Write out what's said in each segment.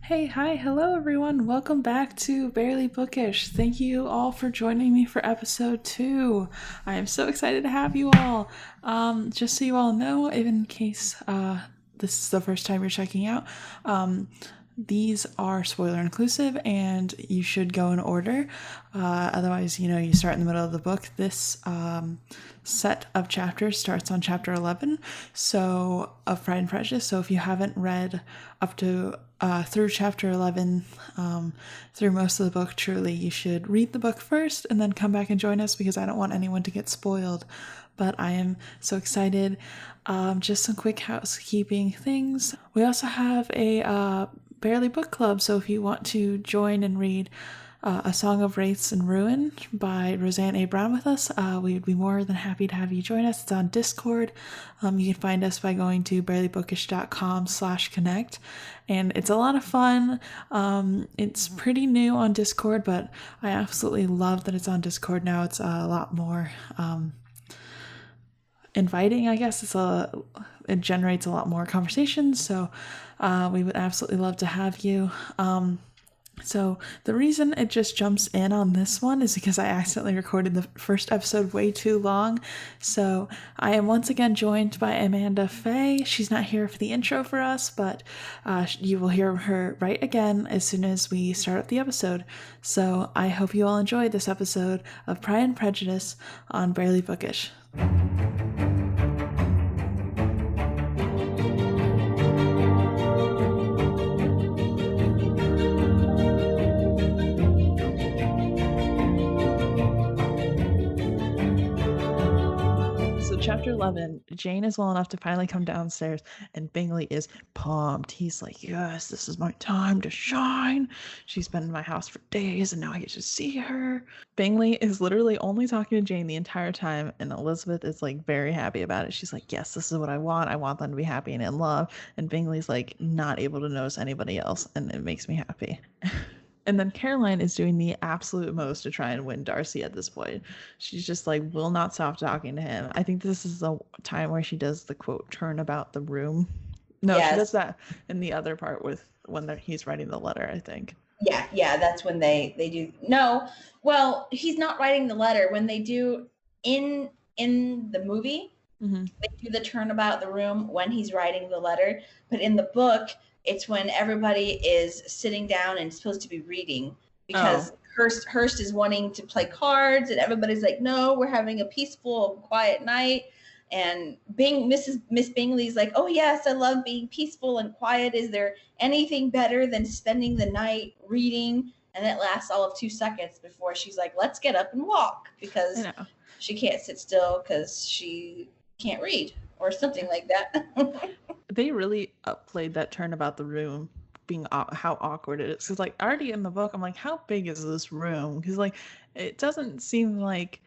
Hi, hello everyone. Welcome back to Barely Bookish. Thank you all for joining me for episode 2. I am so excited to have you all. Just so you all know, in case this is the first time you're checking out, these are spoiler inclusive and you should go in order. Otherwise, you start in the middle of the book. This set of chapters starts on chapter 11 of Pride and Prejudice. So if you haven't read up to through chapter 11, through most of the book, truly, you should read the book first and then come back and join us because I don't want anyone to get spoiled. But I am so excited. Just some quick housekeeping things. We also have a Barely Book Club, so if you want to join and read A Song of Wraiths and Ruin by Roseanne A. Brown with us, we would be more than happy to have you join us. It's on Discord. You can find us by going to barelybookish.com/connect, and it's a lot of fun. It's pretty new on Discord, but I absolutely love that it's on Discord now. It's a lot more inviting, I guess. It generates a lot more conversations, so we would absolutely love to have you. So the reason it just jumps in on this one is because I accidentally recorded the first episode way too long. So I am once again joined by Amanda Faye. She's not here for the intro for us, but you will hear her right again as soon as we start up the episode. So I hope you all enjoy this episode of Pride and Prejudice on Barely Bookish. Chapter 11, Jane is well enough to finally come downstairs, and Bingley is pumped. He's like, yes, this is my time to shine. She's been in my house for days, and now I get to see her. Bingley is literally only talking to Jane the entire time, and Elizabeth is like very happy about it. She's like, yes, this is what I want. I want them to be happy and in love. And Bingley's like not able to notice anybody else, and it makes me happy. And then Caroline is doing the absolute most to try and win Darcy at this point. She's just like, will not stop talking to him. I think this is a time where she does the quote, turn about the room. No, yes. She does that in the other part with when he's writing the letter, I think. Yeah, that's when they do. No, well, he's not writing the letter. When they do in the movie, they do the turnabout the room when he's writing the letter. But in the book, it's when everybody is sitting down and supposed to be reading because Hurst is wanting to play cards and everybody's like, no, we're having a peaceful, quiet night. And Miss Bingley's like, oh yes, I love being peaceful and quiet. Is there anything better than spending the night reading? And it lasts all of 2 seconds before she's like, let's get up and walk because she can't sit still because she can't read or something like that. They really upplayed that turnabout the room being how awkward it is. Because like already in the book, I'm like, how big is this room? Because like it doesn't seem like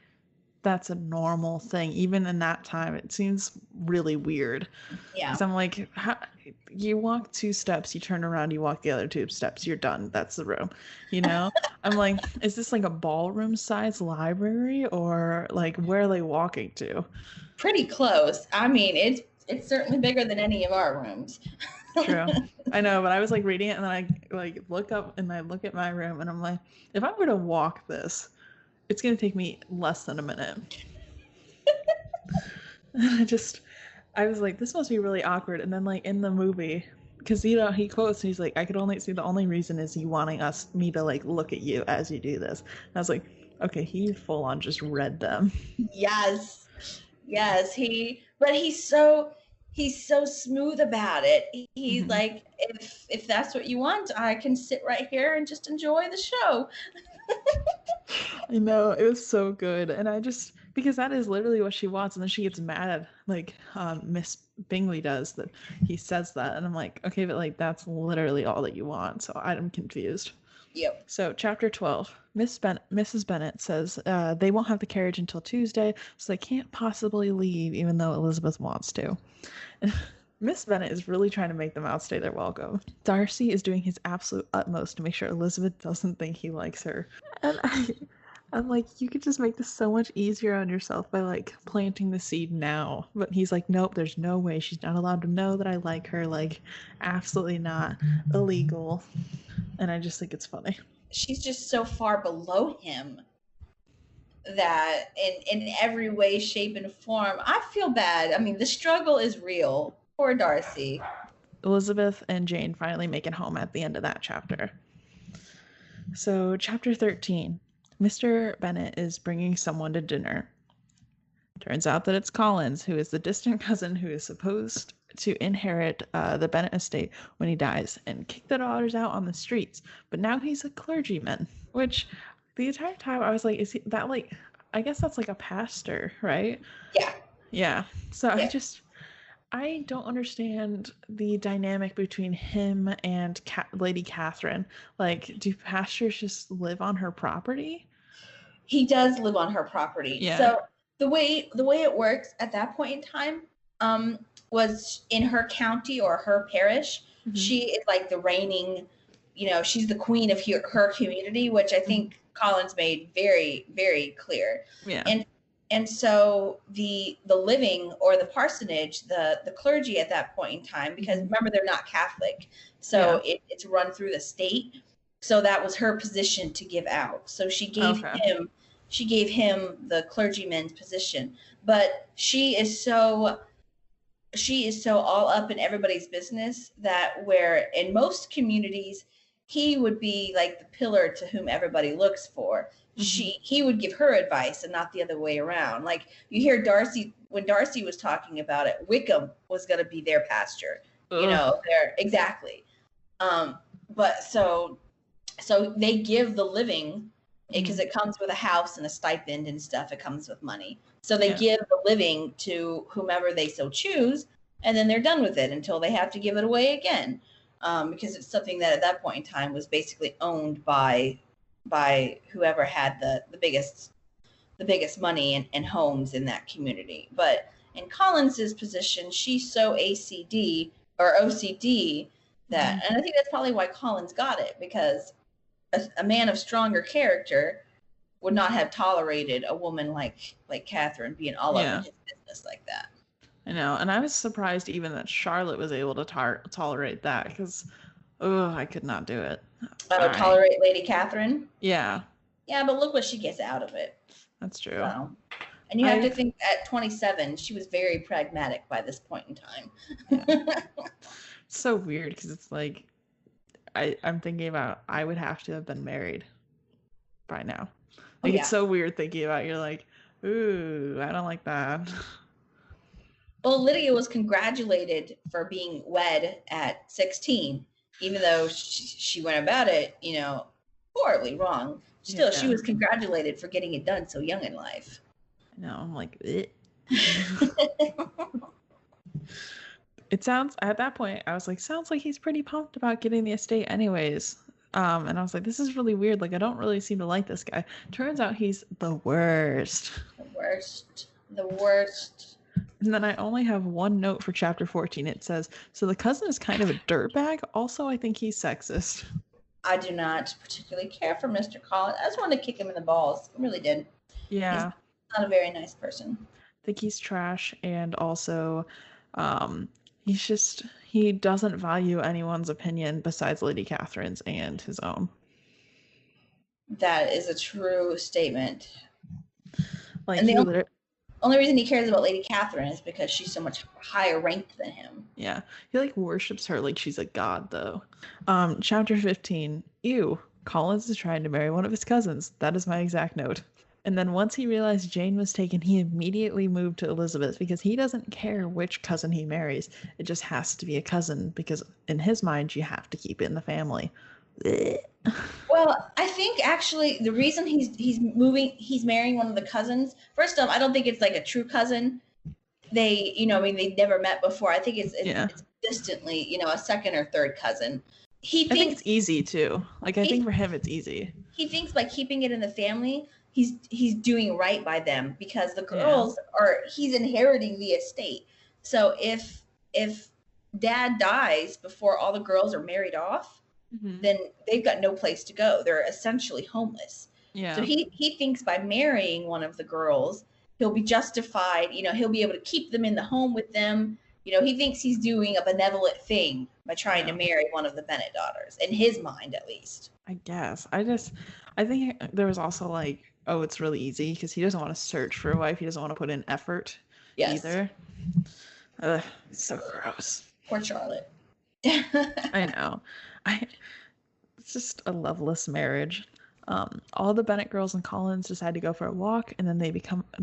that's a normal thing. Even in that time, it seems really weird. Yeah. Because I'm like, you walk 2 steps, you turn around, you walk the other 2 steps, you're done. That's the room. I'm like, is this like a ballroom size library or like where are they walking to? Pretty close. I mean, it's certainly bigger than any of our rooms. True. I know, but I was like reading it and then I like look up and I look at my room and I'm like, if I were to walk this, it's going to take me less than a minute. I was like, this must be really awkward. And then like in the movie, because he quotes, he's like, I could only see the only reason is you wanting me to like look at you as you do this. And I was like, okay, he full on just read them. Yes, but he's so smooth about it. He's like, if that's what you want, I can sit right here and just enjoy the show. I know, it was so good. And because that is literally what she wants. And then she gets mad, like Miss Bingley does, that he says that. And I'm like, okay, but like that's literally all that you want. So I'm confused. Yep. So chapter 12, Mrs. Bennet says they won't have the carriage until Tuesday, so they can't possibly leave even though Elizabeth wants to. And Miss Bennet is really trying to make them outstay their welcome. Darcy is doing his absolute utmost to make sure Elizabeth doesn't think he likes her. And I'm like, you could just make this so much easier on yourself by like planting the seed now. But he's like, nope, there's no way. She's not allowed to know that I like her. Like, absolutely not. Illegal. And I just think it's funny. She's just so far below him that in every way, shape, and form, I feel bad. I mean, the struggle is real. Poor Darcy. Elizabeth and Jane finally make it home at the end of that chapter. So, chapter 13. Mr. Bennet is bringing someone to dinner. Turns out that it's Collins, who is the distant cousin who is supposed to inherit the Bennet estate when he dies and kick the daughters out on the streets. But now he's a clergyman, which the entire time I was like, is he that like, I guess that's like a pastor, right? Yeah. Yeah. So Yeah. I don't understand the dynamic between him and Lady Catherine. Like, do pastors just live on her property? He does live on her property. Yeah. So the way it works at that point in time was in her county or her parish. Mm-hmm. She is like the reigning, she's the queen of her community, which I think Collins made very, very clear. Yeah. And so the living or the parsonage, the clergy at that point in time, because remember, they're not Catholic, so it's run through the state. So that was her position to give out. So she gave him the clergyman's position. But she is so all up in everybody's business that where in most communities he would be like the pillar to whom everybody looks for. He would give her advice and not the other way around. Like you hear Darcy, when Darcy was talking about it, Wickham was going to be their pastor. They're exactly. But so they give the living because it comes with a house and a stipend and stuff. It comes with money. So they give the living to whomever they so choose, and then they're done with it until they have to give it away again. Because it's something that at that point in time was basically owned by whoever had the biggest money and homes in that community. But in Collins's position, she's so OCD that, and I think that's probably why Collins got it, because a man of stronger character would not have tolerated a woman like Catherine being all up in his business like that. I know, and I was surprised even that Charlotte was able to tolerate that, because I could not do it. Tolerate Lady Catherine? Yeah. Yeah, but look what she gets out of it. That's true. So, and you have to think at 27, she was very pragmatic by this point in time. Yeah. So weird, because it's like, I'm thinking about, I would have to have been married by now. Like, it's so weird thinking about, you're like, ooh, I don't like that. Well, Lydia was congratulated for being wed at 16, even though she went about it, horribly wrong. Still, she was congratulated for getting it done so young in life. I know, I'm like, It sounds, at that point, I was like, sounds like he's pretty pumped about getting the estate anyways. And I was like, this is really weird. Like, I don't really seem to like this guy. Turns out he's the worst. The worst. And then I only have one note for chapter 14. It says, so the cousin is kind of a dirtbag. Also, I think he's sexist. I do not particularly care for Mr. Collins. I just wanted to kick him in the balls. I really did. Yeah. He's not a very nice person. I think he's trash. And also, he doesn't value anyone's opinion besides Lady Catherine's and his own. That is a true statement. Like, and the only reason he cares about Lady Catherine is because she's so much higher ranked than him. Yeah. He like worships her like she's a god, though. Chapter 15. Ew. Collins is trying to marry one of his cousins. That is my exact note. And then once he realized Jane was taken, he immediately moved to Elizabeth because he doesn't care which cousin he marries. It just has to be a cousin because in his mind, you have to keep it in the family. Well, I think actually the reason he's marrying one of the cousins. First off, I don't think it's like a true cousin. They, they've never met before. I think it's distantly, a second or third cousin. I think it's easy too. Like I think for him, it's easy. He thinks by keeping it in the family, he's doing right by them because the girls he's inheriting the estate. So if dad dies before all the girls are married off, then they've got no place to go. They're essentially homeless. Yeah. So he thinks by marrying one of the girls, he'll be justified. He'll be able to keep them in the home with them. He thinks he's doing a benevolent thing by trying to marry one of the Bennett daughters, in his mind at least. I guess. I think there was also like, oh, it's really easy because he doesn't want to search for a wife. He doesn't want to put in effort either. Ugh, it's so gross. Poor Charlotte. I know. It's just a loveless marriage. All the Bennett girls and Collins decide to go for a walk, and then they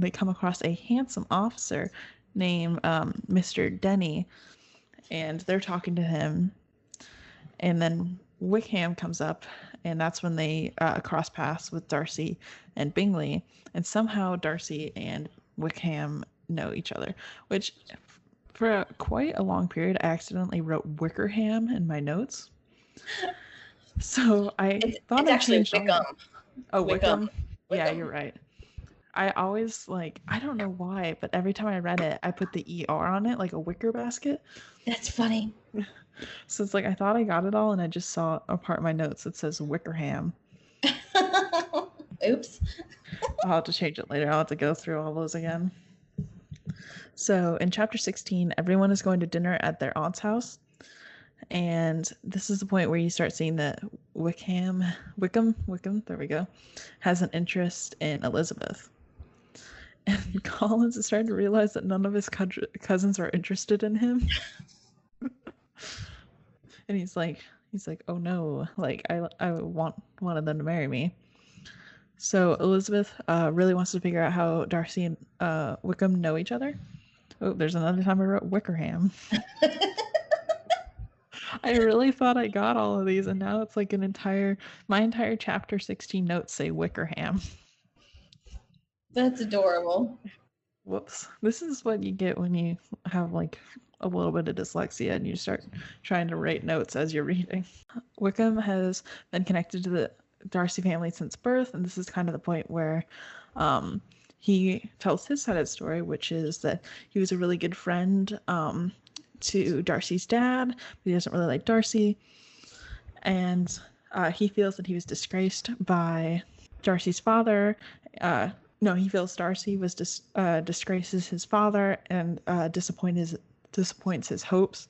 come across a handsome officer named Mr. Denny, and they're talking to him. And then Wickham comes up, and that's when they cross paths with Darcy and Bingley, and somehow Darcy and Wickham know each other, which for quite a long period I accidentally wrote Wickerham in my notes. So I thought it's I actually changed Wickham. Oh, Wickham? Yeah, you're right. I always I don't know why, but every time I read it, I put the ER on it, like a wicker basket. That's funny. So it's I thought I got it all, and I just saw a part of my notes that says Wickerham. Oops. I'll have to change it later. I'll have to go through all those again. So in chapter 16, everyone is going to dinner at their aunt's house. And this is the point where you start seeing that Wickham, there we go, has an interest in Elizabeth. And Collins is starting to realize that none of his cousins are interested in him. And he's like, oh no, I wanted them to marry me. So Elizabeth really wants to figure out how Darcy and Wickham know each other. Oh, there's another time I wrote Wickerham. I really thought I got all of these, and now it's like my entire chapter 16 notes say Wickerham. That's adorable. Whoops. This is what you get when you have a little bit of dyslexia and you start trying to write notes as you're reading. Wickham has been connected to the Darcy family since birth, and this is kind of the point where he tells his side of the story, which is that he was a really good friend to Darcy's dad, but he doesn't really like Darcy, and he feels that he was disgraced by Darcy's father. No, he feels Darcy was disgraces his father and disappoints his hopes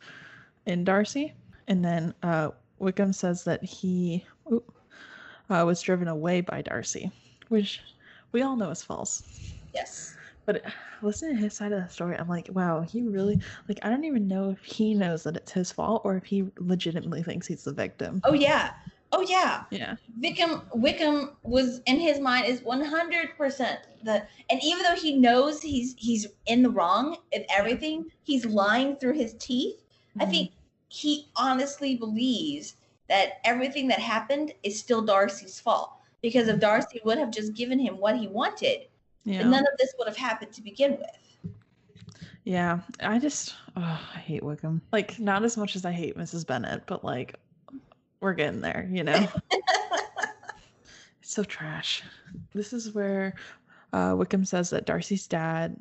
in Darcy. And then Wickham says that he was driven away by Darcy, which we all know is false. Yes. But listening to his side of the story, I'm like, wow, he really, I don't even know if he knows that it's his fault or if he legitimately thinks he's the victim. Oh, yeah. Yeah. Wickham was, in his mind, is 100% and even though he knows he's in the wrong in everything, he's lying through his teeth. Mm-hmm. I think he honestly believes that everything that happened is still Darcy's fault, because if Darcy would have just given him what he wanted, then none of this would have happened to begin with. Yeah, I hate Wickham. Not as much as I hate Mrs. Bennet, but we're getting there, It's so trash. This is where Wickham says that Darcy's dad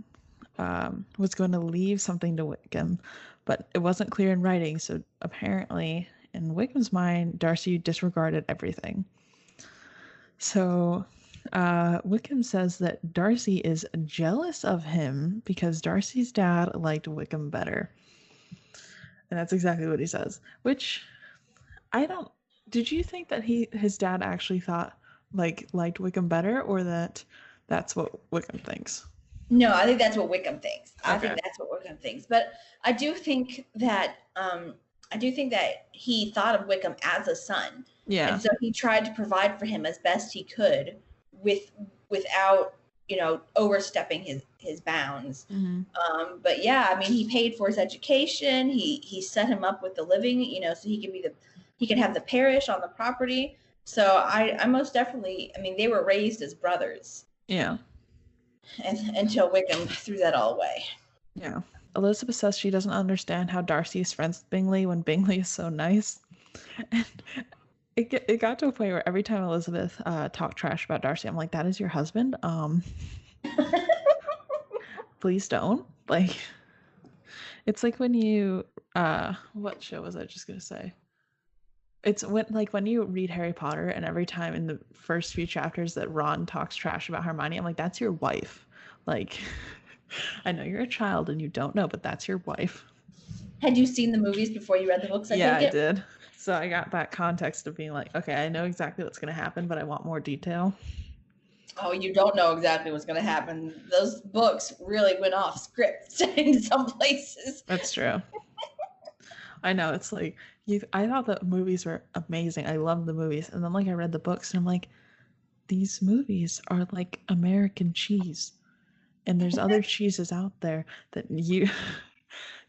was going to leave something to Wickham, but it wasn't clear in writing, so apparently in Wickham's mind, Darcy disregarded everything. So Wickham says that Darcy is jealous of him because Darcy's dad liked Wickham better. And that's exactly what he says, which did you think that his dad actually thought liked Wickham better, or that's what Wickham thinks? No, I think that's what Wickham thinks. But I do think that he thought of Wickham as a son. Yeah. And so he tried to provide for him as best he could without, overstepping his bounds. Mm-hmm. But yeah, I mean, he paid for his education. He set him up with the living, so he could have the parish on the property. So I most definitely, I mean, they were raised as brothers. Yeah. And until Wickham threw that all away. Yeah. Elizabeth says she doesn't understand how Darcy is friends with Bingley when Bingley is so nice. And it got to a point where every time Elizabeth talked trash about Darcy, I'm like, that is your husband? Please don't. It's like when you, what show was I just going to say? It's when you read Harry Potter and every time in the first few chapters that Ron talks trash about Hermione, I'm like, that's your wife. Like, I know you're a child and you don't know, but that's your wife. Had you seen the movies before you read the books? Yeah, I did. So I got that context of being like, okay, I know exactly what's going to happen, but I want more detail. Oh, you don't know exactly what's going to happen. Those books really went off script in some places. That's true. I know, it's like I thought the movies were amazing. I loved the movies, and then like I read the books, and I'm like, these movies are like American cheese, and there's other cheeses out there that you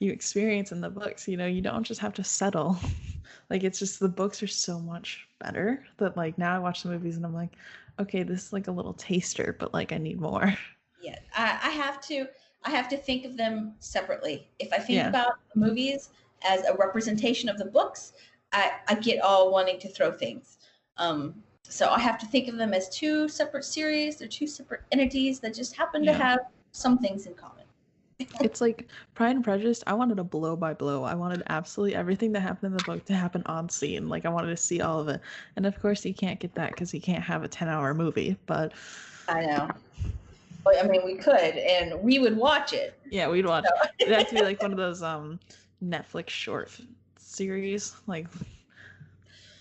experience in the books. You know, you don't just have to settle. Like, it's just the books are so much better that like now I watch the movies and I'm like, okay, this is like a little taster, but like I need more. Yeah, I have to think of them separately. If I think about the movies as a representation of the books, I get all wanting to throw things. So I have to think of them as two separate series. They're two separate entities that just happen to have some things in common. It's like Pride and Prejudice. I wanted a blow by blow. I wanted absolutely everything that happened in the book to happen on scene. Like, I wanted to see all of it. And of course, you can't get that because you can't have a 10-hour movie. But I know. I mean, we could, and we would watch it. Yeah, we'd watch. So. It'd have to be like one of those Netflix short series. Like,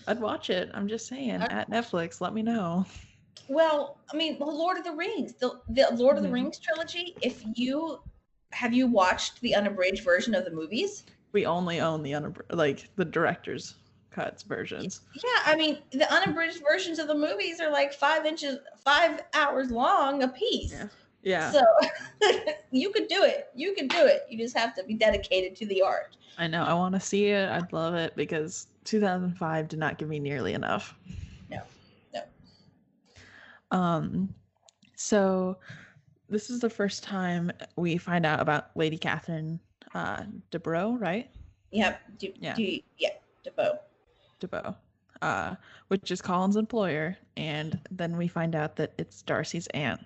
I'd watch it. I'm just saying, at Netflix, let me know. Well, I mean, the Lord of the Rings, the Lord of the Rings trilogy. Have you watched the unabridged version of the movies? We only own the director's cuts versions. Yeah, I mean, the unabridged versions of the movies are like 5 hours long a piece. Yeah. So you could do it. You can do it. You just have to be dedicated to the art. I know. I want to see it. I'd love it because 2005 did not give me nearly enough. No. So this is the first time we find out about Lady Catherine Debeau, right? Yep. Debeau. Which is Colin's employer, and then we find out that it's Darcy's aunt.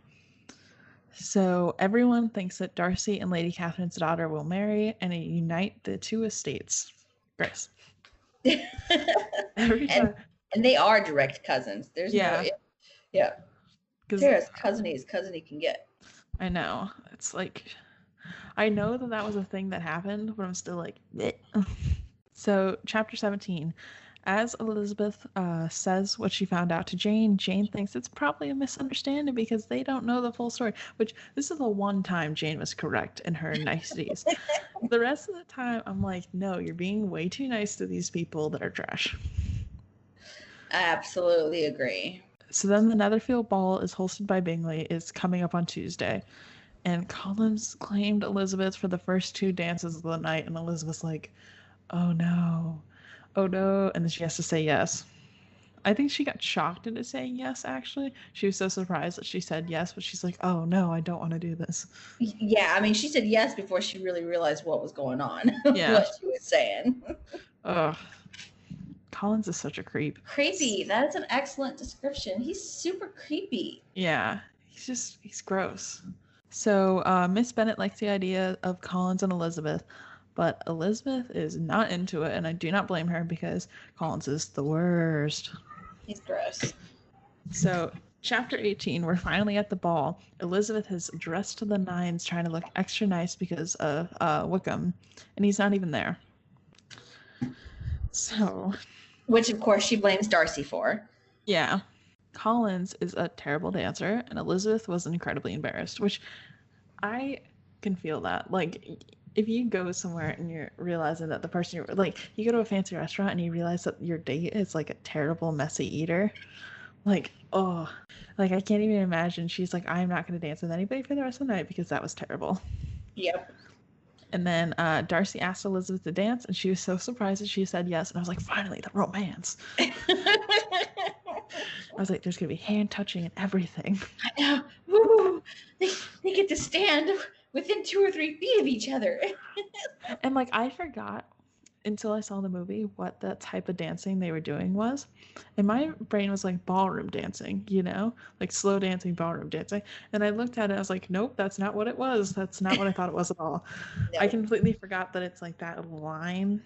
So everyone thinks that Darcy and Lady Catherine's daughter will marry and unite the two estates. Grace. And they are direct cousins. There's no. Yeah. They're as cousiny can get. I know. It's like, I know that was a thing that happened, but I'm still like, bleh. So, chapter 17. As Elizabeth says what she found out to Jane, Jane thinks it's probably a misunderstanding because they don't know the full story, which this is the one time Jane was correct in her niceties. The rest of the time, I'm like, no, you're being way too nice to these people that are trash. I absolutely agree. So then the Netherfield Ball is hosted by Bingley is coming up on Tuesday. And Collins claimed Elizabeth for the first 2 dances of the night. And Elizabeth's like, oh no. And then she has to say yes. I think she got shocked into saying yes, actually. She was so surprised that she said yes. But she's like, oh no, I don't want to do this. Yeah, I mean, she said yes before she really realized what was going on. Yeah. What she was saying. Ugh. Collins is such a creep. Creepy. That is an excellent description. He's super creepy. Yeah, he's gross. So Miss Bennet likes the idea of Collins and Elizabeth, but Elizabeth is not into it, and I do not blame her because Collins is the worst. He's gross. So chapter 18, we're finally at the ball. Elizabeth has dressed to the nines trying to look extra nice because of Wickham, and he's not even there. So... Which, of course, she blames Darcy for. Yeah. Collins is a terrible dancer, and Elizabeth was incredibly embarrassed, which I can feel that. Like, if you go somewhere and you're realizing that the person you're... Like, you go to a fancy restaurant and you realize that your date is, like, a terrible, messy eater. Like, oh. Like, I can't even imagine. She's like, I'm not going to dance with anybody for the rest of the night because that was terrible. Yep. And then Darcy asked Elizabeth to dance, and she was so surprised that she said yes. And I was like, finally, the romance. I was like, there's going to be hand touching and everything. I know. Woo! They get to stand within 2 or 3 feet of each other. And like, I forgot until I saw the movie what that type of dancing they were doing was. And my brain was like ballroom dancing, you know, like slow dancing, ballroom dancing. And I looked at it, I was like, nope, that's not what it was. That's not what I thought it was at all. No. I completely forgot that it's like that line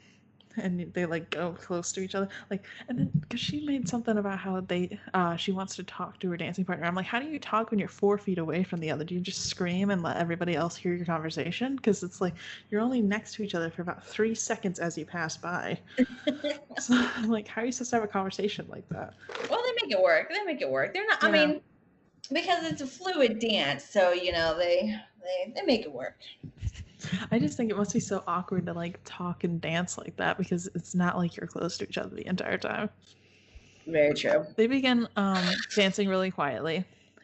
and they like go close to each other, like, and then because she made something about how she wants to talk to her dancing partner. I'm like, how do you talk when you're 4 feet away from the other? Do you just scream and let everybody else hear your conversation? Because it's like you're only next to each other for about 3 seconds as you pass by. So I'm like, how are you supposed to have a conversation like that? Well, they make it work. They're not. I mean, because it's a fluid dance, so they make it work. I just think it must be so awkward to like talk and dance like that, because it's not like you're close to each other the entire time. Very true. They begin dancing really quietly,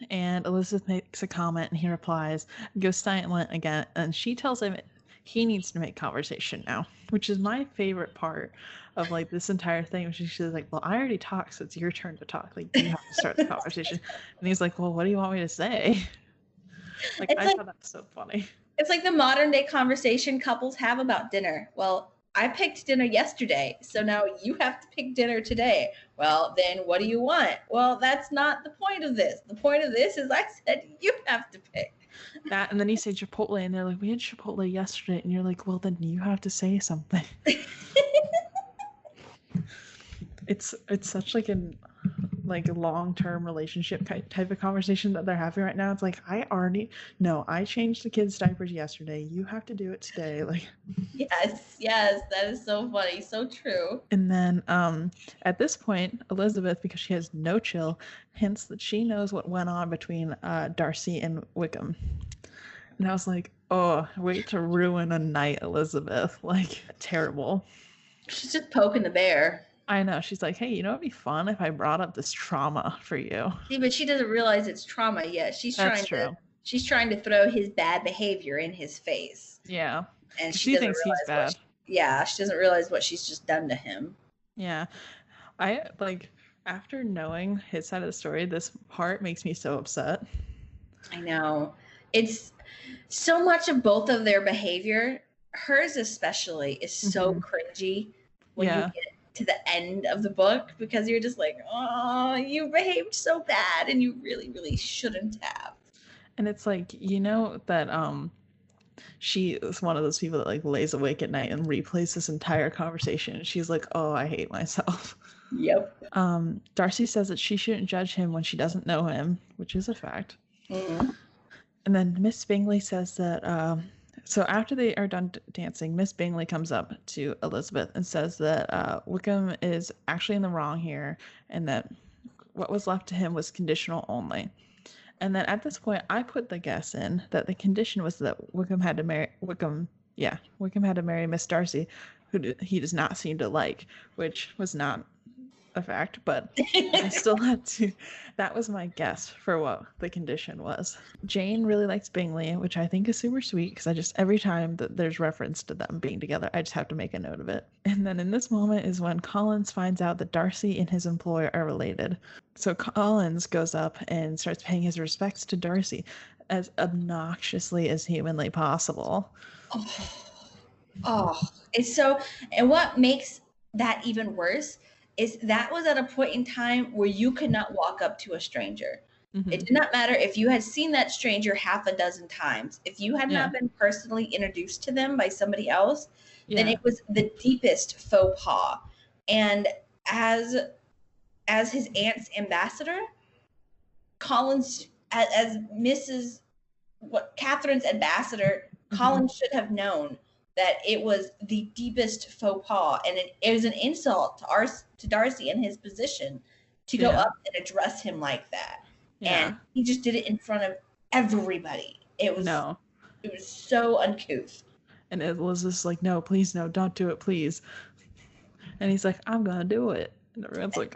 and Elizabeth makes a comment and he replies, goes silent again, and she tells him he needs to make conversation now, which is my favorite part of like this entire thing. She's like, well, I already talked, so it's your turn to talk. Like, you have to start the conversation. And he's like, well, what do you want me to say? Like, I thought that was so funny. It's like the modern day conversation couples have about dinner. Well, I picked dinner yesterday, so now you have to pick dinner today. Well, then what do you want? Well, that's not the point of this. The point of this is I said you have to pick. That, and then you say Chipotle, and they're like, we had Chipotle yesterday, and you're like, well, then you have to say something. It's such like a long-term relationship type of conversation that they're having right now. It's like, I changed the kids' diapers yesterday. You have to do it today. Like, yes, that is so funny, so true. And then at this point, Elizabeth, because she has no chill, hints that she knows what went on between Darcy and Wickham. And I was like, oh, wait to ruin a night, Elizabeth. Like, terrible. She's just poking the bear. I know. She's like, hey, it'd be fun if I brought up this trauma for you. See, but she doesn't realize it's trauma yet. She's trying to throw his bad behavior in his face. Yeah. And she thinks he's bad. She doesn't realize what she's just done to him. Yeah. I after knowing his side of the story, this part makes me so upset. I know. It's so much of both of their behavior, hers especially, is so cringy when you get to the end of the book, because you're just like, oh, you behaved so bad and you really, really shouldn't have. And it's like, that she is one of those people that like lays awake at night and replays this entire conversation. She's like, oh, I hate myself. Yep. Darcy says that she shouldn't judge him when she doesn't know him, which is a fact. Mm-hmm. And then Miss Bingley says that so after they are done dancing, Miss Bingley comes up to Elizabeth and says that Wickham is actually in the wrong here, and that what was left to him was conditional only. And then at this point, I put the guess in that the condition was that Wickham had to marry Miss Darcy, who he does not seem to like, which was not a fact, but I still had to. That was my guess for what the condition was. Jane really likes Bingley, which I think is super sweet, because every time that there's reference to them being together, I just have to make a note of it. And then in this moment is when Collins finds out that Darcy and his employer are related. So Collins goes up and starts paying his respects to Darcy as obnoxiously as humanly possible. Oh, it's so. And what makes that even worse is that was at a point in time where you could not walk up to a stranger. Mm-hmm. It did not matter if you had seen that stranger half a dozen times. If you had not been personally introduced to them by somebody else, then it was the deepest faux pas. And as his aunt's ambassador, Collins, as Catherine's ambassador, Collins should have known that it was the deepest faux pas, and it was an insult to Darcy and his position to go up and address him like that. Yeah. And he just did it in front of everybody. It was so uncouth. And Elizabeth's like, no, please, no, don't do it, please. And he's like, I'm gonna do it. And everyone's like,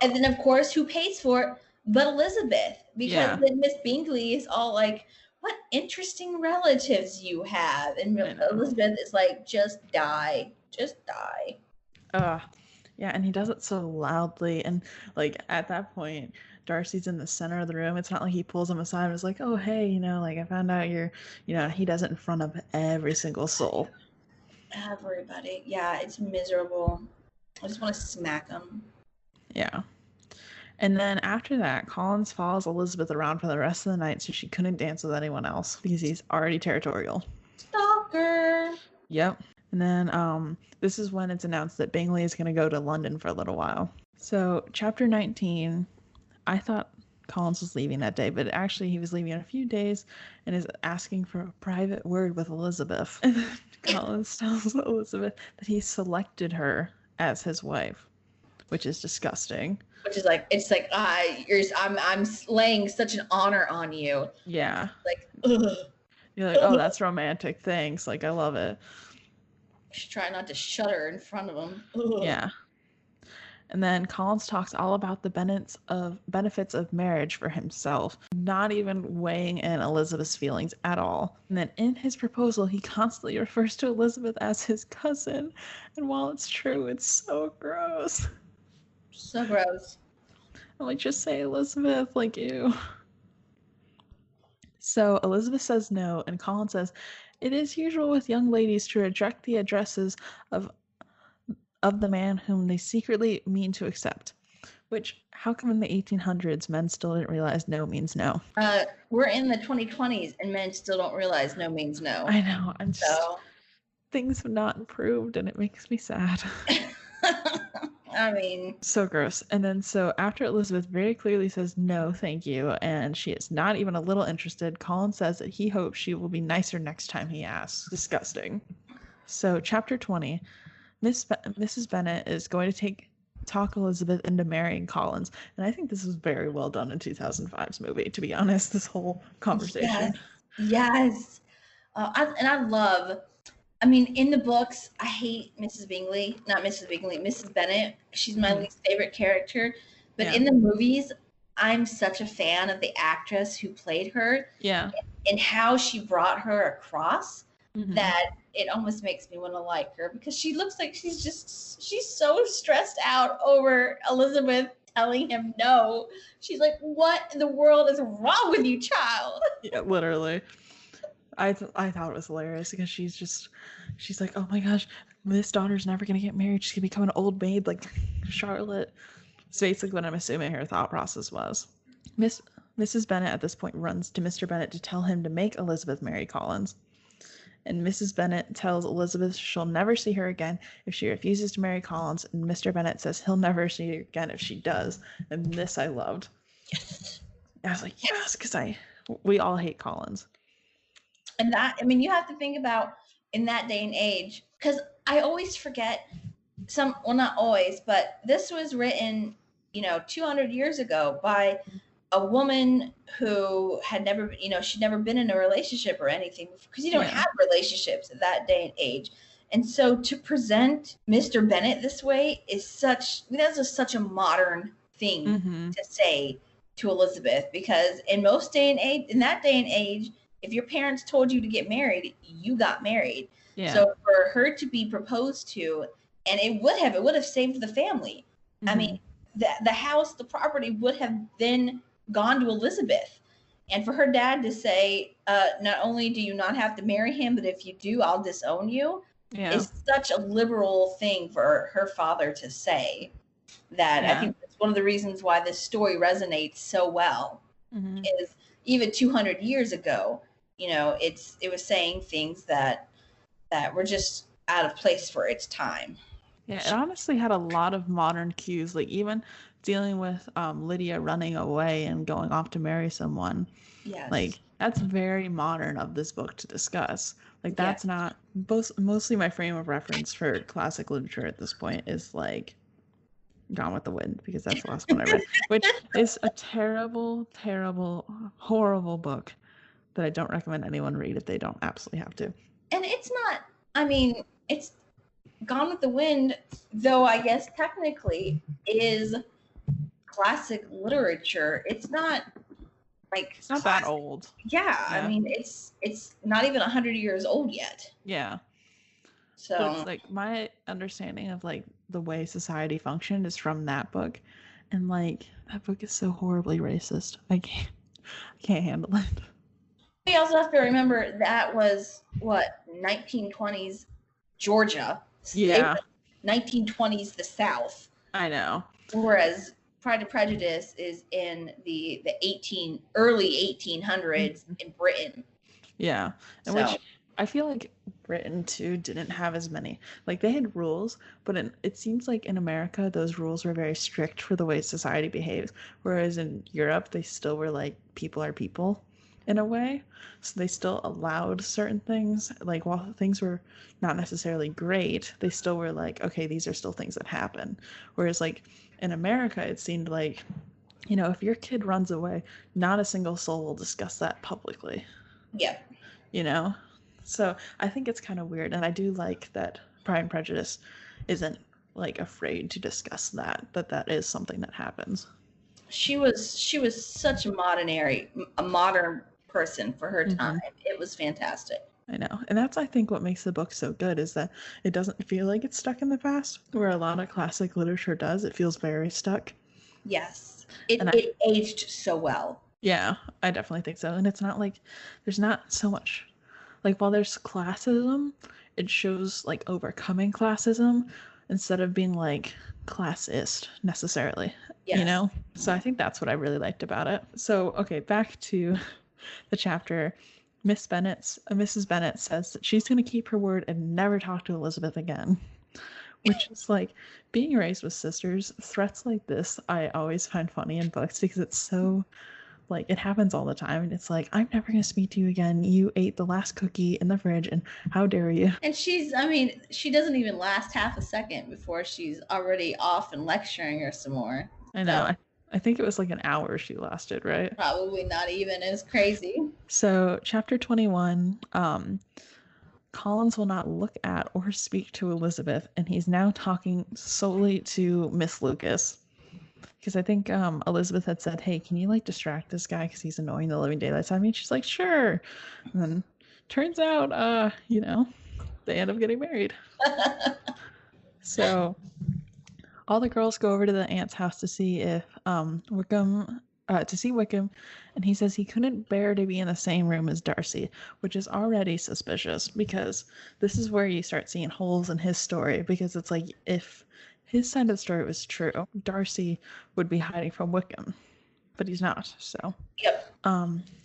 And then, of course, who pays for it but Elizabeth? Because then Miss Bingley is all like, what interesting relatives you have. And Elizabeth is like, just die. Yeah, and he does it so loudly. And like at that point, Darcy's in the center of the room. It's not like he pulls him aside and is like, oh, hey, like I found out he does it in front of every single soul. Everybody. Yeah, it's miserable. I just want to smack him. Yeah. And then after that, Collins follows Elizabeth around for the rest of the night so she couldn't dance with anyone else because he's already territorial. Stalker! Yep. And then this is when it's announced that Bingley is going to go to London for a little while. So chapter 19, I thought Collins was leaving that day, but actually he was leaving in a few days and is asking for a private word with Elizabeth. And then Collins tells Elizabeth that he selected her as his wife, which is disgusting. Which is like, it's like, I'm laying such an honor on you. Yeah. Like, ugh. You're like, oh, that's romantic. Thanks. Like, I love it. You should try not to shudder in front of him. Ugh. Yeah. And then Collins talks all about the benefits of marriage for himself, not even weighing in Elizabeth's feelings at all. And then in his proposal, he constantly refers to Elizabeth as his cousin. And while it's true, it's so gross. So gross. I'm like, just say Elizabeth, like, ew. So Elizabeth says no, and Collins says, it is usual with young ladies to reject the addresses of the man whom they secretly mean to accept. Which, how come in the 1800s men still didn't realize no means no? We're in the 2020s and men still don't realize no means no. I know. I'm just, things have not improved and it makes me sad. I mean, so gross. And then so after Elizabeth very clearly says no, thank you, and she is not even a little interested, Collins says that he hopes she will be nicer next time he asks. Disgusting. So chapter 20, Mrs. Bennet is going to talk Elizabeth into marrying Collins, and I think this was very well done in 2005's movie, to be honest, this whole conversation. Yes. I love, I mean, in the books, I hate Mrs. Bingley, not Mrs. Bingley, Mrs. Bennet. She's my least favorite character. But in the movies, I'm such a fan of the actress who played her. Yeah. And how she brought her across that it almost makes me want to like her, because she looks like she's so stressed out over Elizabeth telling him no. She's like, what in the world is wrong with you, child? Yeah, literally. I thought it was hilarious because she's like, oh my gosh, this daughter's never gonna get married. She's gonna become an old maid like Charlotte. It's basically what I'm assuming her thought process was. Mrs. Bennet at this point runs to Mr. Bennet to tell him to make Elizabeth marry Collins. And Mrs. Bennet tells Elizabeth she'll never see her again if she refuses to marry Collins, and Mr. Bennet says he'll never see her again if she does. And this I loved. Yes. I was like, yes, because we all hate Collins. And that, I mean, you have to think about in that day and age, because I always forget well, not always, but this was written, 200 years ago by a woman who had never, she'd never been in a relationship or anything, because you don't have relationships at that day and age. And so to present Mr. Bennet this way is that's such a modern thing to say to Elizabeth, because in that day and age, if your parents told you to get married, you got married. Yeah. So for her to be proposed to, and it would have saved the family. I mean, the house, the property would have then gone to Elizabeth. And for her dad to say, not only do you not have to marry him, but if you do, I'll disown you, is such a liberal thing for her father to say, that I think that's one of the reasons why this story resonates so well. Is even 200 years ago, it was saying things that were just out of place for its time. Yeah, it honestly had a lot of modern cues, like even dealing with Lydia running away and going off to marry someone. Yes. Like, that's very modern of this book to discuss. Like, that's not... Mostly my frame of reference for classic literature at this point is, like, Gone with the Wind, because that's the last one I read, which is a terrible, terrible, horrible book that I don't recommend anyone read if they don't absolutely have to. And it's not... I mean, it's... Gone with the Wind, though I guess technically is classic literature. It's not like... It's not that old. Yeah, I mean, it's not even 100 years old yet. Yeah. So but it's like my understanding of like the way society functioned is from that book, and like that book is so horribly racist. I can't handle it. We also have to remember that was what 1920s Georgia. Yeah. 1920s the South. I know. Whereas Pride and Prejudice is in the early 1800s in Britain. Yeah, and so. Which I feel like Britain too didn't have as many. Like they had rules, but it seems like in America those rules were very strict for the way society behaves, whereas in Europe they still were like people are people in a way. So they still allowed certain things. Like while things were not necessarily great, they still were like, okay, these are still things that happen. Whereas like in America it seemed like, you know, if your kid runs away, not a single soul will discuss that publicly. Yeah. You know? So I think it's kind of weird, and I do like that Pride and Prejudice isn't like afraid to discuss that is something that happens. She was such a modern person for her time. It was fantastic. I know. And that's, I think, what makes the book so good is that it doesn't feel like it's stuck in the past, where a lot of classic literature does. It feels very stuck. Yes. It aged so well. Yeah, I definitely think so. And it's not like there's not so much, like, while there's classism, it shows like overcoming classism instead of being like classist necessarily. Yes. You know? So I think that's what I really liked about it. So, okay, back to the chapter. Mrs. Bennet says that she's going to keep her word and never talk to Elizabeth again. Which is like, being raised with sisters, threats like this I always find funny in books because it's so, like, it happens all the time. And it's like, I'm never going to speak to you again. You ate the last cookie in the fridge and how dare you? And she doesn't even last half a second before she's already off and lecturing her some more. I know. So, I think it was like an hour she lasted, right? Probably not even. As crazy. So chapter 21, Collins will not look at or speak to Elizabeth, and he's now talking solely to Miss Lucas. Because I think Elizabeth had said, hey, can you like distract this guy because he's annoying the living daylights out of me? She's like, sure. And then turns out, you know, they end up getting married. So all the girls go over to the aunt's house to see if Wickham, and he says he couldn't bear to be in the same room as Darcy, which is already suspicious because this is where you start seeing holes in his story, because it's like if his side of the story was true, Darcy would be hiding from Wickham, but he's not. So yep.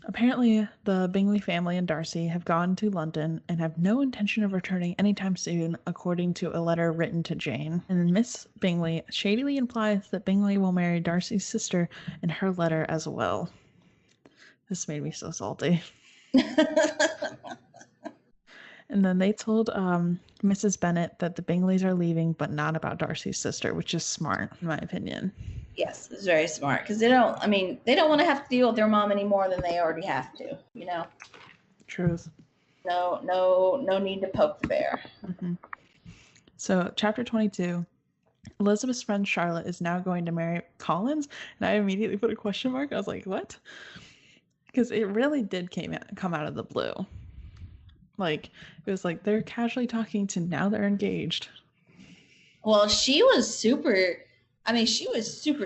Apparently the Bingley family and Darcy have gone to London and have no intention of returning anytime soon, according to a letter written to Jane. And Miss Bingley shadily implies that Bingley will marry Darcy's sister in her letter as well. This made me so salty. And then they told Mrs. Bennet that the Bingleys are leaving, but not about Darcy's sister, which is smart, in my opinion. Yes, it's very smart because they don't want to have to deal with their mom any more than they already have to, you know? Truth. No need to poke the bear. Mm-hmm. So, chapter 22. Elizabeth's friend Charlotte is now going to marry Collins, and I immediately put a question mark. I was like, what? Because it really did come out of the blue. Like, it was like they're casually talking to now they're engaged. Well, she was super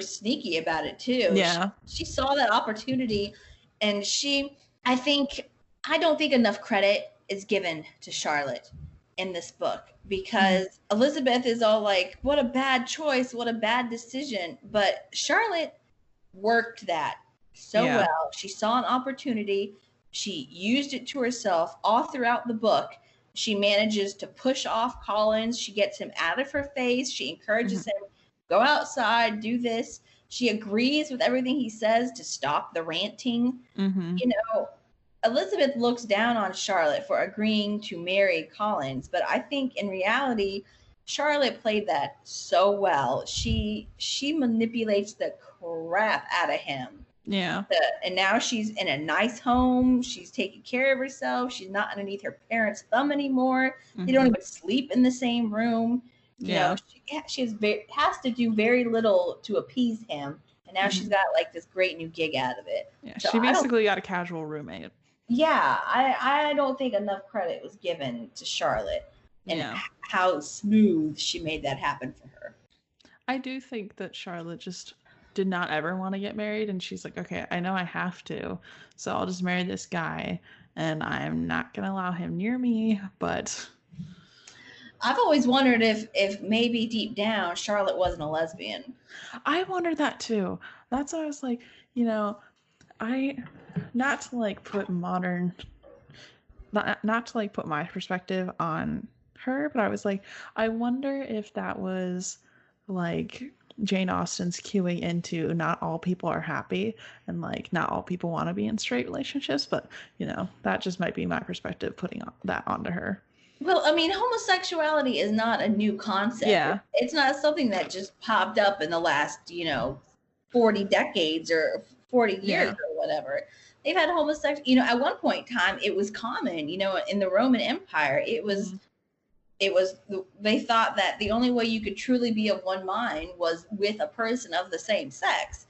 sneaky about it too. Yeah. She saw that opportunity, and I don't think enough credit is given to Charlotte in this book, because Elizabeth is all like, what a bad choice, what a bad decision. But Charlotte worked that so well. She saw an opportunity. She used it to herself all throughout the book. She manages to push off Collins. She gets him out of her face. She encourages him, go outside, do this. She agrees with everything he says to stop the ranting. You know, Elizabeth looks down on Charlotte for agreeing to marry Collins, but I think in reality, Charlotte played that so well. She manipulates the crap out of him. Yeah. And now she's in a nice home. She's taking care of herself. She's not underneath her parents' thumb anymore. They don't even sleep in the same room. You know, she has to do very little to appease him. And now she's got like this great new gig out of it. Yeah, so she basically got a casual roommate. Yeah, I don't think enough credit was given to Charlotte and how smooth she made that happen for her. I do think that Charlotte just did not ever want to get married, and she's like, okay, I know I have to, so I'll just marry this guy, and I'm not going to allow him near me, but... I've always wondered if maybe deep down Charlotte wasn't a lesbian. I wondered that too. That's why I was like, you know, not to like put modern not to like put my perspective on her, but I was like, I wonder if that was like Jane Austen's cueing into not all people are happy and like not all people want to be in straight relationships, but that just might be my perspective putting that onto her. Well, I mean, homosexuality is not a new concept. Yeah. It's not something that just popped up in the last, 40 decades or 40 years or whatever. They've had homosexual, at one point in time, it was common, in the Roman Empire, it was, they thought that the only way you could truly be of one mind was with a person of the same sex.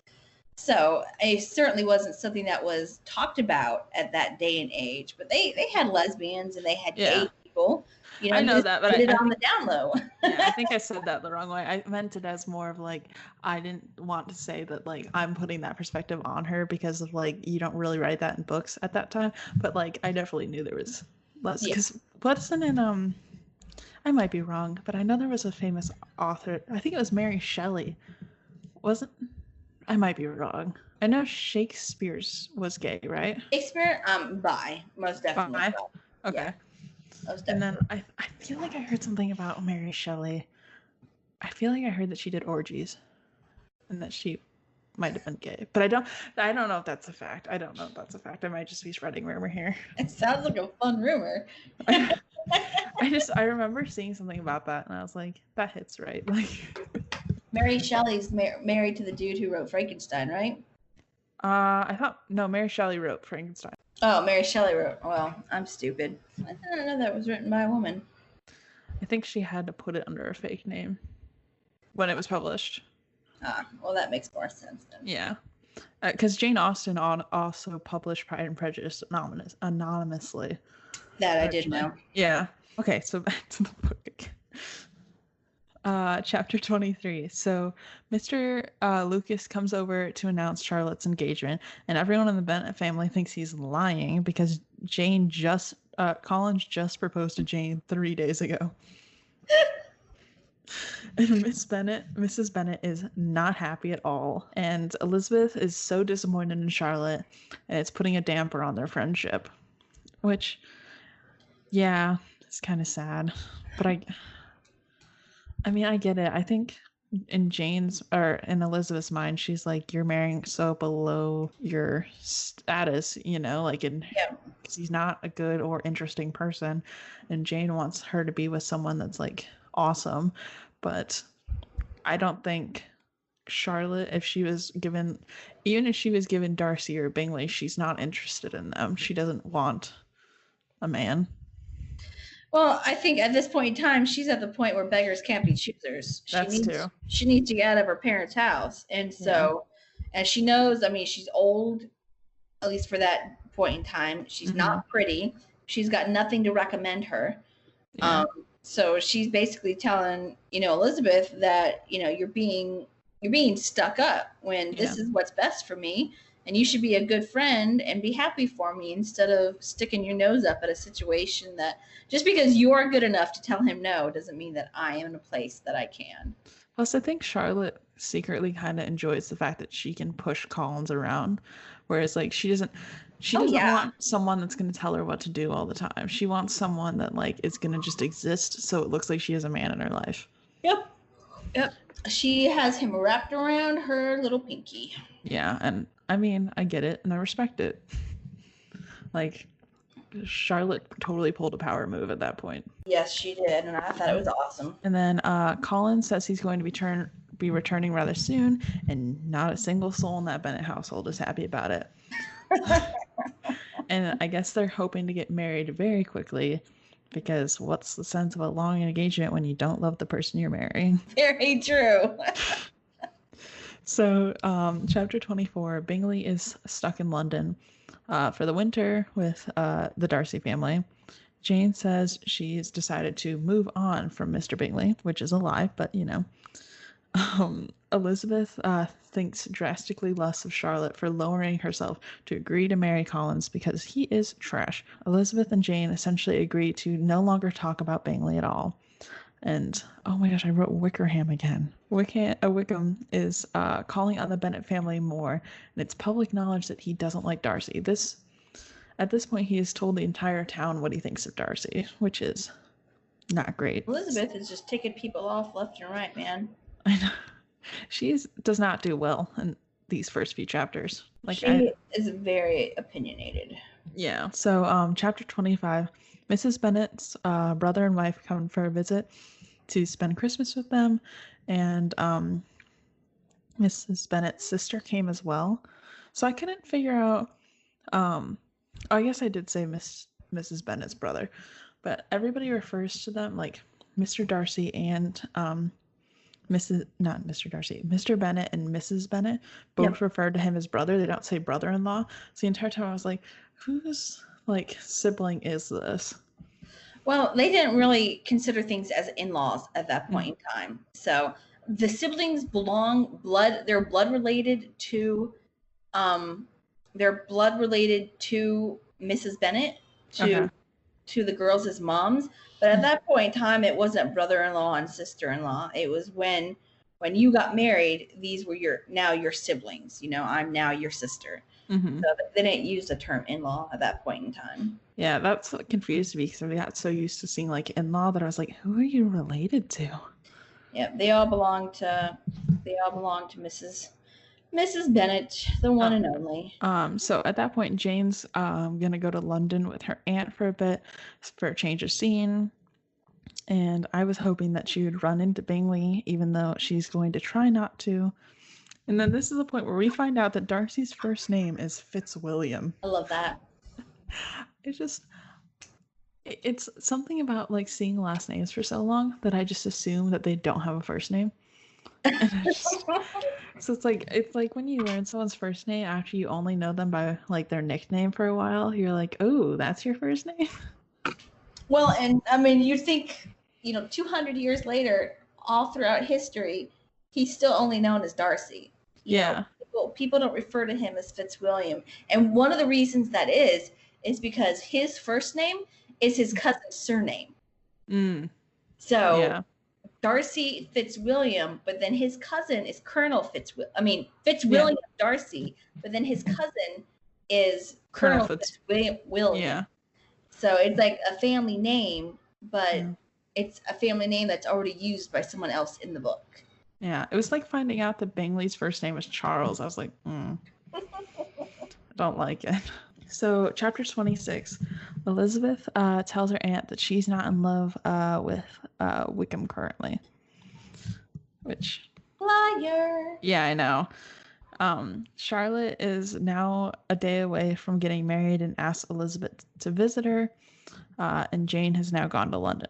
So it certainly wasn't something that was talked about at that day and age, but they had lesbians and they had gay people. I know that, but I did it on the down low. I think I said that the wrong way. I meant it as more of like, I didn't want to say that like I'm putting that perspective on her because of like you don't really write that in books at that time. But like I definitely knew there was less because wasn't in I might be wrong, but I know there was a famous author. I think it was Mary Shelley. Wasn't? I might be wrong. I know Shakespeare's was gay, right? Shakespeare, bi, most definitely. Bi? Okay. Yeah, most definitely. And then I feel like I heard something about Mary Shelley. I feel like I heard that she did orgies, and that she might have been gay, but I don't know if that's a fact. I don't know if that's a fact. I might just be spreading rumor here. It sounds like a fun rumor. I remember seeing something about that, and I was like, that hits right. Like. Mary Shelley's married to the dude who wrote Frankenstein, right? I thought no. Mary Shelley wrote Frankenstein. Oh, Mary Shelley wrote. Well, I'm stupid. I didn't know that was written by a woman. I think she had to put it under a fake name when it was published. Ah, well, that makes more sense then. Yeah, because Jane Austen also published Pride and Prejudice anonymously. That I did know. Yeah. Okay, so back to the book again. Chapter 23. So Mr. Lucas comes over to announce Charlotte's engagement, and everyone in the Bennet family thinks he's lying because Collins just proposed to Jane 3 days ago. And Mrs. Bennet is not happy at all, and Elizabeth is so disappointed in Charlotte, and it's putting a damper on their friendship, which, yeah, it's kind of sad, but I mean, I get it. I think in in Elizabeth's mind, she's like, you're marrying so below your status, because he's not a good or interesting person. And Jane wants her to be with someone that's like awesome. But I don't think Charlotte, even if she was given Darcy or Bingley, she's not interested in them. She doesn't want a man. Well, I think at this point in time, she's at the point where beggars can't be choosers. She needs to get out of her parents' house. And so, and she knows, I mean, she's old, at least for that point in time. She's not pretty. She's got nothing to recommend her. Yeah. So she's basically telling, Elizabeth that, you're being stuck up when this is what's best for me. And you should be a good friend and be happy for me instead of sticking your nose up at a situation that just because you're good enough to tell him no doesn't mean that I am in a place that I can. Plus, I think Charlotte secretly kind of enjoys the fact that she can push Collins around, whereas like she doesn't want someone that's going to tell her what to do all the time. She wants someone that like is going to just exist so it looks like she has a man in her life. Yep. She has him wrapped around her little pinky. Yeah, and I mean, I get it, and I respect it. Like, Charlotte totally pulled a power move at that point. Yes, she did, and I thought it was awesome. And then Colin says he's going to be returning rather soon, and not a single soul in that Bennet household is happy about it. And I guess they're hoping to get married very quickly, because what's the sense of a long engagement when you don't love the person you're marrying? Very true. So, chapter 24, Bingley is stuck in London for the winter with the Darcy family. Jane says she's decided to move on from Mr. Bingley, which is a lie, but Elizabeth thinks drastically less of Charlotte for lowering herself to agree to marry Collins because he is trash. Elizabeth and Jane essentially agree to no longer talk about Bingley at all. And, oh my gosh, I wrote Wickham again. Wickham is calling on the Bennet family more, and it's public knowledge that he doesn't like Darcy. This, at this point, he has told the entire town what he thinks of Darcy, which is not great. Elizabeth is just ticking people off left and right, man. I know. She does not do well in these first few chapters. She is very opinionated. Yeah. So, chapter 25, Mrs. Bennet's brother and wife come for a visit to spend Christmas with them, and Mrs. Bennet's sister came as well. So I couldn't figure out. I guess I did say Mrs. Bennet's brother, but everybody refers to them like Mr. Darcy and Mr. Bennett and Mrs. Bennett both refer to him as brother. They don't say brother-in-law. So the entire time I was like, whose like sibling is this? Well, they didn't really consider things as in-laws at that point in time. So the siblings they're blood related to Mrs. Bennett, to the girls' moms. But at that point in time, it wasn't brother-in-law and sister-in-law. It was when you got married, these were your siblings. I'm now your sister. Mm-hmm. So they didn't use the term in-law at that point in time. Yeah, that's what confused me because I got so used to seeing like in-law that I was like, who are you related to? Yeah, they all belong to Mrs. Bennett, the one and only. So at that point, Jane's gonna go to London with her aunt for a bit for a change of scene. And I was hoping that she would run into Bingley, even though she's going to try not to. And then this is the point where we find out that Darcy's first name is Fitzwilliam. I love that. It's something about like seeing last names for so long that I just assume that they don't have a first name. So it's like when you learn someone's first name after you only know them by like their nickname for a while, you're like, oh, that's your first name? Well, and I mean, you think, 200 years later, all throughout history, he's still only known as Darcy. People don't refer to him as Fitzwilliam. And one of the reasons that is because his first name is his cousin's surname. So Darcy Fitzwilliam, but then his cousin is Colonel Fitzwilliam Darcy, but then his cousin is Colonel Fitzwilliam. Yeah. So it's like a family name, but it's a family name that's already used by someone else in the book. Yeah, it was like finding out that Bingley's first name was Charles. I was like, I don't like it. So, chapter 26, Elizabeth tells her aunt that she's not in love with Wickham currently. Which... Liar! Yeah, I know. Charlotte is now a day away from getting married and asks Elizabeth to visit her, and Jane has now gone to London.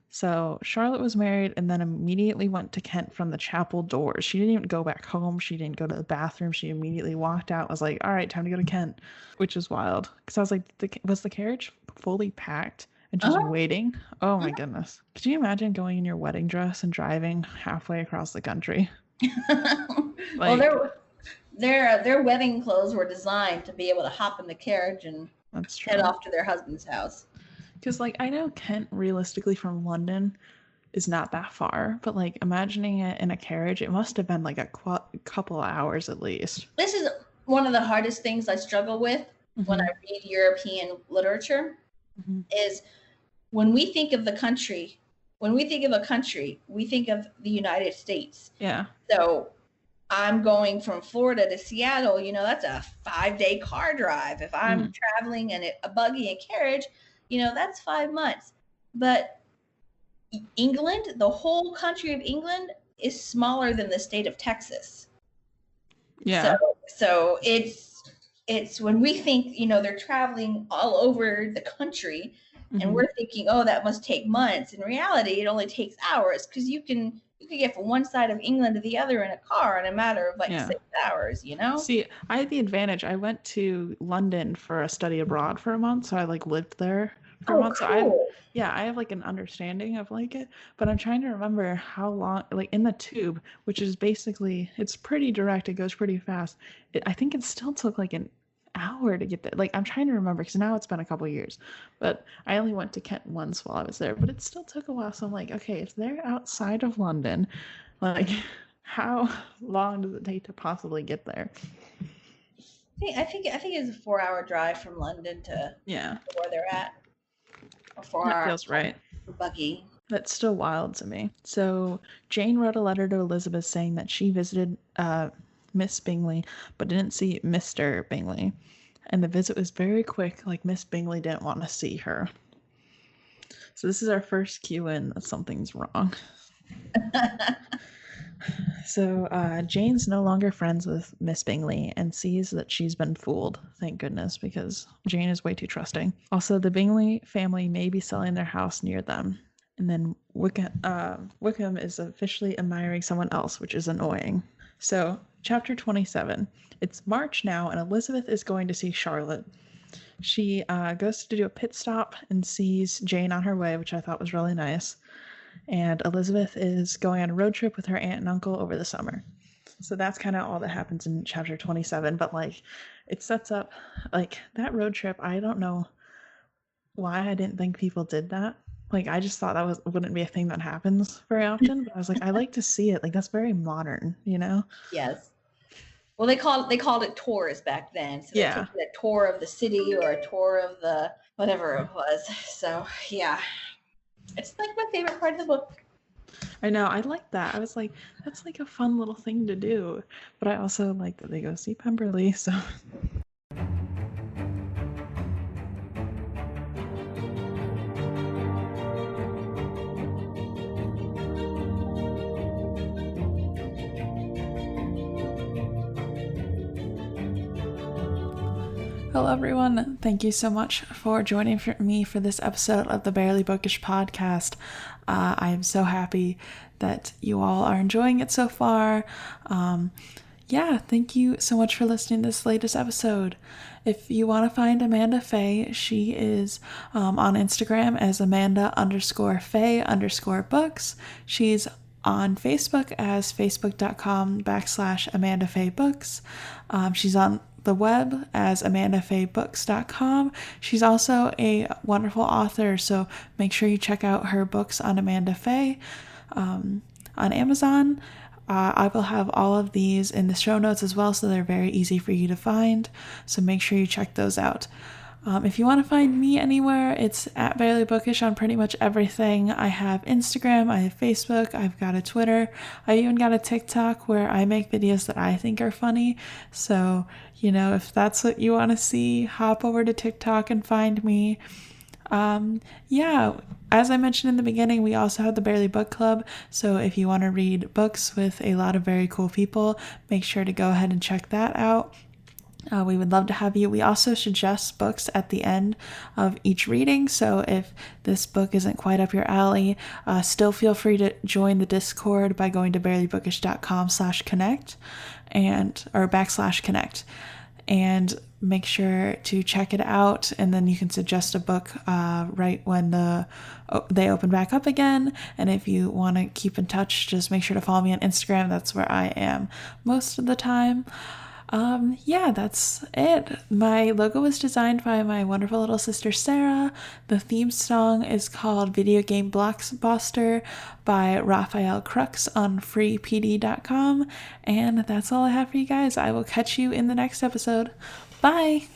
So Charlotte was married and then immediately went to Kent from the chapel doors. She didn't even go back home. She didn't go to the bathroom. She immediately walked out. Was like, all right, time to go to Kent, which is wild. Because I was like, was the carriage fully packed and just waiting? Oh my goodness. Could you imagine going in your wedding dress and driving halfway across the country? Well, their wedding clothes were designed to be able to hop in the carriage and head off to their husband's house. Because, I know Kent, realistically, from London is not that far. But, imagining it in a carriage, it must have been, a couple hours at least. This is one of the hardest things I struggle with when I read European literature, is when we think of the country, we think of the United States. Yeah. So I'm going from Florida to Seattle, that's a 5-day car drive. If I'm traveling in a buggy and carriage, that's 5 months. But England, the whole country of England, is smaller than the state of Texas. Yeah. So it's when we think, they're traveling all over the country, and we're thinking, oh, that must take months. In reality, it only takes hours, because you can get from one side of England to the other in a car in a matter of 6 hours, See, I had the advantage. I went to London for a study abroad for a month, so I lived there for a month. Cool. So I have an understanding of it, but I'm trying to remember how long, in the tube, which is basically, it's pretty direct. It goes pretty fast. I think it still took an hour to get there. I'm trying to remember, because now it's been a couple of years, but I only went to Kent once while I was there, but it still took a while. So I'm like, okay, if they're outside of London, how long does it take to possibly get there? I think it's a 4-hour drive from London to where they're at. A 4-hour That feels right. buggy. That's still wild to me. So Jane wrote a letter to Elizabeth saying that she visited Miss Bingley, but didn't see Mr. Bingley. And the visit was very quick, like Miss Bingley didn't want to see her. So this is our first cue in that something's wrong. So Jane's no longer friends with Miss Bingley and sees that she's been fooled. Thank goodness, because Jane is way too trusting. Also, the Bingley family may be selling their house near them. And then Wickham is officially admiring someone else, which is annoying. So, chapter 27. It's March now, and Elizabeth is going to see Charlotte. She goes to do a pit stop and sees Jane on her way, which I thought was really nice. And Elizabeth is going on a road trip with her aunt and uncle over the summer. So that's kind of all that happens in chapter 27. But like, it sets up like that road trip. I don't know why I didn't think people did that. Like, I just thought that wouldn't be a thing that happens very often. But I was like, I like to see it. Like, that's very modern, you know? Yes. Well, they called it tours back then. So they took a tour of the city or a tour of the whatever it was. So yeah, it's like my favorite part of the book. I know, I like that. I was like, that's like a fun little thing to do. But I also like that they go see Pemberley, so. Hello, everyone. Thank you so much for joining me for this episode of the Barely Bookish podcast. I am so happy that you all are enjoying it so far. Thank you so much for listening to this latest episode. If you want to find Amanda Faye, she is on Instagram as Amanda_Faye_books. She's on Facebook as facebook.com/AmandaFayeBooks. She's on the web as AmandaFayeBooks.com. She's also a wonderful author, so make sure you check out her books on Amanda Faye on Amazon. I will have all of these in the show notes as well, so they're very easy for you to find. So make sure you check those out. If you want to find me anywhere, it's at Barely Bookish on pretty much everything. I have Instagram, I have Facebook, I've got a Twitter, I even got a TikTok where I make videos that I think are funny. So, if that's what you want to see, hop over to TikTok and find me. As I mentioned in the beginning, we also have the Barely Book Club. So if you want to read books with a lot of very cool people, make sure to go ahead and check that out. We would love to have you. We also suggest books at the end of each reading. So if this book isn't quite up your alley, still feel free to join the Discord by going to barelybookish.com/connect or /connect. And make sure to check it out, and then you can suggest a book right when they open back up again. And if you want to keep in touch, just make sure to follow me on Instagram. That's where I am most of the time. That's it. My logo was designed by my wonderful little sister Sarah. The theme song is called Video Game Blockbuster by Raphael Crux on freepd.com. And that's all I have for you guys. I will catch you in the next episode. Bye!